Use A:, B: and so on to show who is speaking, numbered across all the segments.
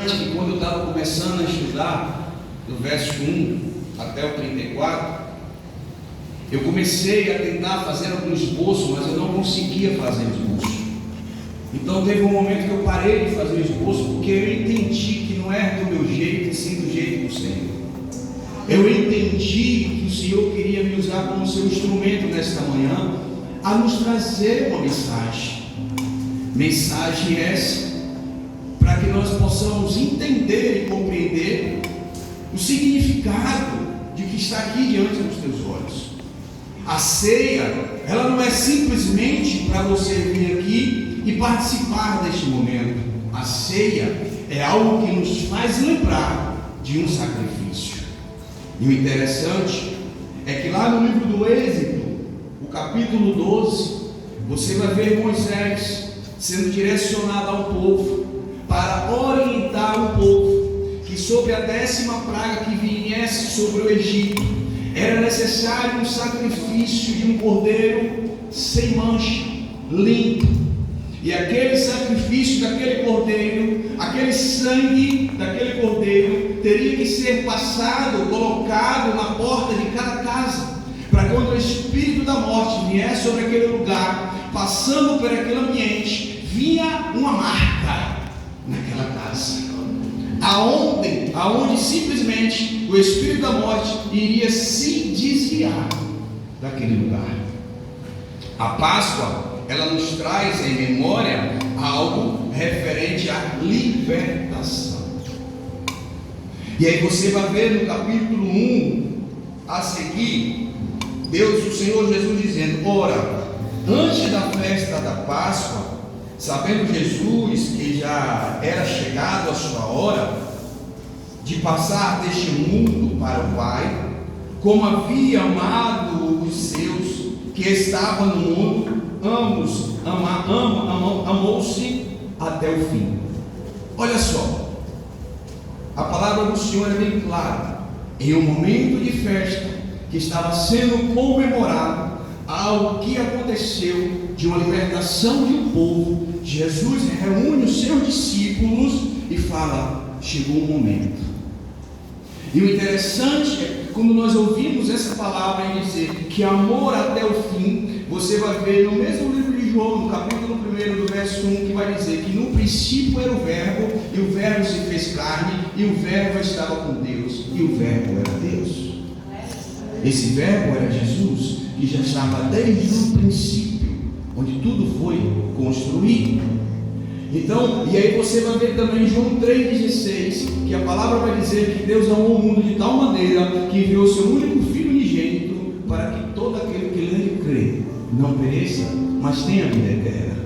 A: Que quando eu estava começando a estudar, do verso 1 até o 34, eu comecei a tentar fazer algum esboço, mas eu não conseguia fazer esboço. Então teve um momento que eu parei de fazer o esboço, porque eu entendi que não é do meu jeito, e sim do jeito do Senhor. Eu entendi que o Senhor queria me usar como seu instrumento nesta manhã, a nos trazer uma mensagem. Mensagem essa, para que nós possamos entender e compreender o significado de que está aqui diante dos teus olhos. A ceia, ela não é simplesmente para você vir aqui e participar deste momento. A ceia é algo que nos faz lembrar de um sacrifício. E o interessante é que lá no livro do Êxodo, o capítulo 12, você vai ver Moisés sendo direcionado ao povo para orientar o povo que sobre a 10ª praga que viesse sobre o Egito, era necessário um sacrifício de um cordeiro sem mancha, limpo. E aquele sacrifício daquele cordeiro, aquele sangue daquele cordeiro, teria que ser passado, colocado na porta de cada casa, para quando o espírito da morte viesse sobre aquele lugar, passando por aquele ambiente, vinha uma marca naquela casa, aonde simplesmente o espírito da morte iria se desviar daquele lugar. A Páscoa, ela nos traz em memória algo referente à libertação. E aí você vai ver no capítulo 1 a seguir, Deus, o Senhor Jesus dizendo: ora, antes da festa da Páscoa, sabendo Jesus que já era chegado a sua hora de passar deste mundo para o Pai, como havia amado os seus que estavam no mundo, amou-se até o fim. Olha só, a palavra do Senhor é bem clara. Em um momento de festa que estava sendo comemorado, algo que aconteceu de uma libertação de um povo, Jesus reúne os seus discípulos e fala: chegou o momento. E o interessante é que quando nós ouvimos essa palavra em dizer que amor até o fim, você vai ver no mesmo livro de João, no capítulo 1 do verso 1, que vai dizer que no princípio era o verbo, e o verbo se fez carne, e o verbo estava com Deus, e o verbo era Deus. Esse verbo era Jesus, que já estava desde o princípio, onde tudo foi construído. Então, e aí você vai ver também João 3,16, que a palavra vai dizer que Deus amou o mundo de tal maneira que enviou o seu único Filho unigênito, para que todo aquele que nele crê não pereça, mas tenha vida eterna.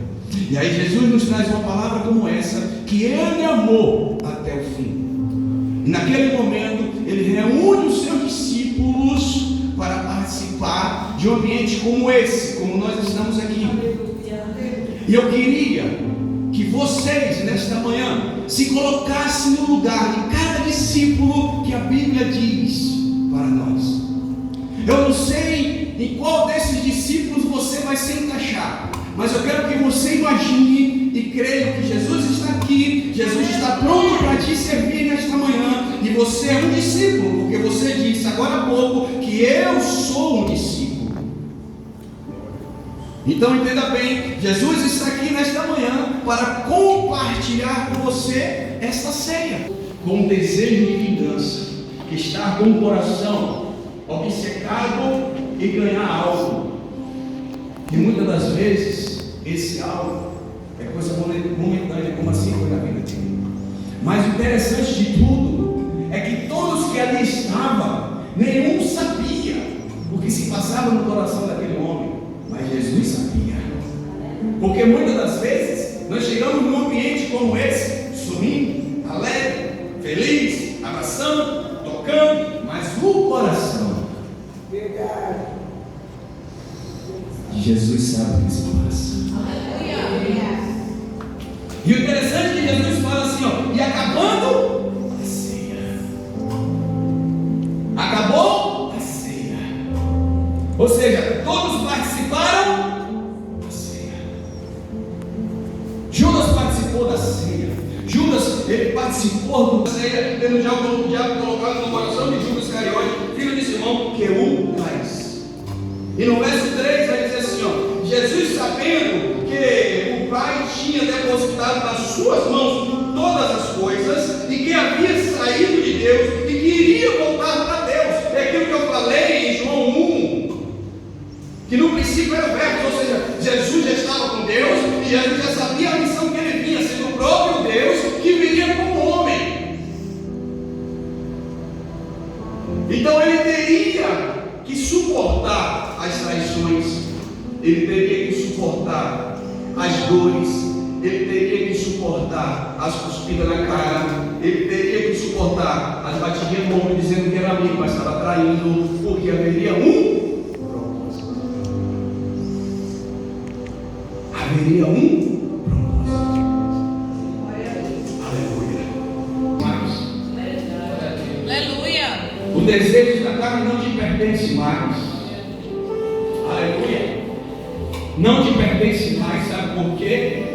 A: E aí Jesus nos traz uma palavra como essa, que Ele amou até o fim. E naquele momento, Ele reúne os seus discípulos para participar de um ambiente como esse, como nós estamos aqui. E eu queria que vocês, nesta manhã, se colocassem no lugar de cada discípulo que a Bíblia diz para nós. Eu não sei em qual desses discípulos você vai se encaixar, mas eu quero que você imagine e creia que Jesus está aqui, Jesus está pronto para te servir nesta manhã, e você é um discípulo, porque você disse agora há pouco que eu sou um discípulo. Então entenda bem, Jesus está aqui nesta manhã para compartilhar com você esta ceia, com um desejo de vingança, que está com o coração obcecado e ganhar algo. E muitas das vezes esse algo é coisa momentânea, como assim foi na vida dele. Mas o interessante de tudo é que todos que ali estavam, nenhum sabia o que se passava no coração daquele homem. Mas Jesus sabia, porque muitas das vezes nós chegamos num ambiente como esse, sorrindo, alegre, feliz, abraçando, tocando, mas o coração de Jesus sabe o que se passa. E o interessante é que Jesus fala assim, ó, e acabando a ceia, acabou a ceia, ou seja, todos participaram da ceia. Judas participou da ceia. Judas, ele participou desse corpo, tendo já o diabo colocado no coração de Judas Iscariote, filho de Simão, que o traz. E no verso 3 vai dizer assim, ó, Jesus, sabendo que o Pai tinha depositado nas suas mãos todas as coisas, e que havia saído de Deus, e que iria voltar para Deus. É aquilo que eu falei em João 1, que no princípio era o verbo, ou seja, Jesus já estava com Deus, e Jesus já sabia a missão que ele vinha, sendo o próprio Deus, que viria como homem. Então ele teria que suportar as traições, ele teria que suportar as dores, ele teria que suportar as cuspidas na cara, ele teria que suportar as batidinhas no ombro dizendo que era amigo, mas estava traindo, porque haveria um propósito. Haveria um propósito. Aleluia. O desejo da carne não te pertence mais. Aleluia. Não te pertence mais, sabe por quê?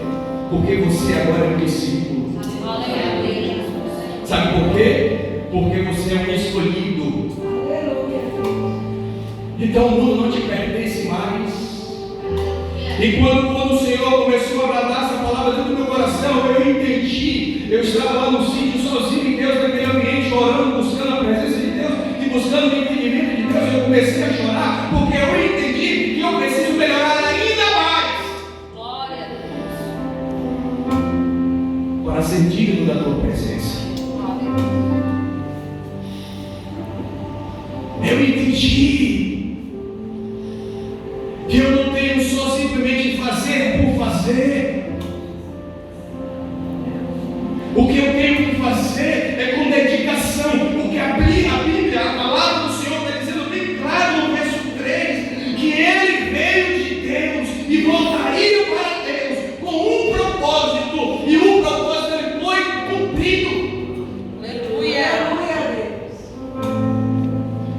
A: Porque você agora é um discípulo. Sabe por quê? Porque você é um escolhido. Então o mundo não te pertence mais. E quando o Senhor começou a bradar essa palavra dentro do meu coração, eu entendi. Eu estava lá no sítio sozinho em Deus, naquele ambiente, orando, buscando a presença de Deus e buscando o entendimento de Deus. Eu comecei a chorar porque eu entendi que eu preciso melhorar ainda mais. Glória a Deus. Para ser digno da tua presença. Eu entendi que eu não tenho só simplesmente fazer por fazer. O que eu tenho que fazer é com dedicação. Porque a Bíblia, a palavra do Senhor está dizendo bem claro no verso 3, que ele veio de Deus e voltaria para Deus com um propósito, e o propósito ele foi cumprido. Aleluia.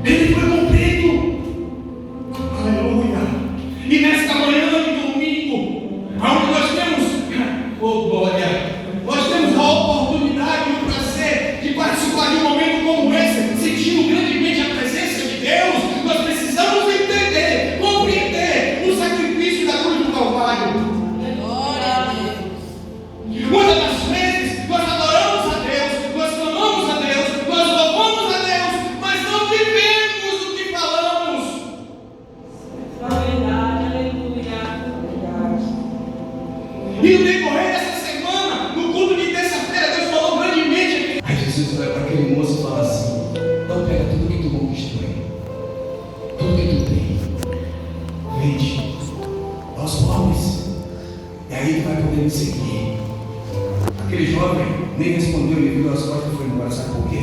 A: Ele foi cumprido. Aleluia. E nesta manhã de domingo, onde nós temos, oh glória, nós temos a oportunidade e o prazer de participar de um momento como esse, sentindo grandemente a presença de Deus. Nós precisamos entender, compreender o sacrifício da cruz do Calvário. Glória a Deus. Muitas das vezes nós adoramos a Deus, nós clamamos a Deus, nós louvamos a Deus, mas não vivemos o que falamos. E no decorrer dessa semana, no culto de terça-feira, Deus falou grandemente aqui. Aí Jesus vai para aquele moço e fala assim: então pega tudo que tu conquistou aí, tudo que tu tem, vende aos pobres, e aí tu vai poder me seguir. Aquele jovem nem respondeu, ele virou as costas e foi embora. Sabe por quê?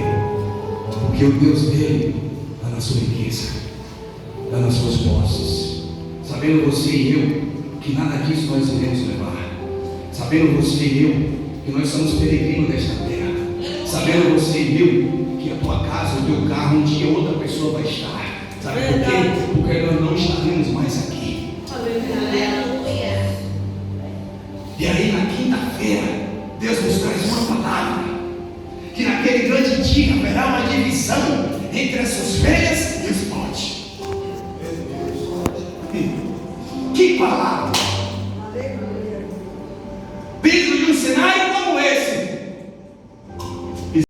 A: Porque o Deus dele está na sua riqueza, está nas suas posses. Sabendo você e eu que nada disso nós iremos levar. Sabendo você e eu que nós somos peregrinos desta terra. Sabendo você e eu que a tua casa, o teu carro, um dia outra pessoa vai estar. Sabe por quê? Porque nós não estaremos mais aqui. Aleluia. E aí na quinta-feira Deus nos traz uma palavra, que naquele grande dia haverá uma divisão entre as ovelhas e os bodes. Que palavra! Dentro de um cenário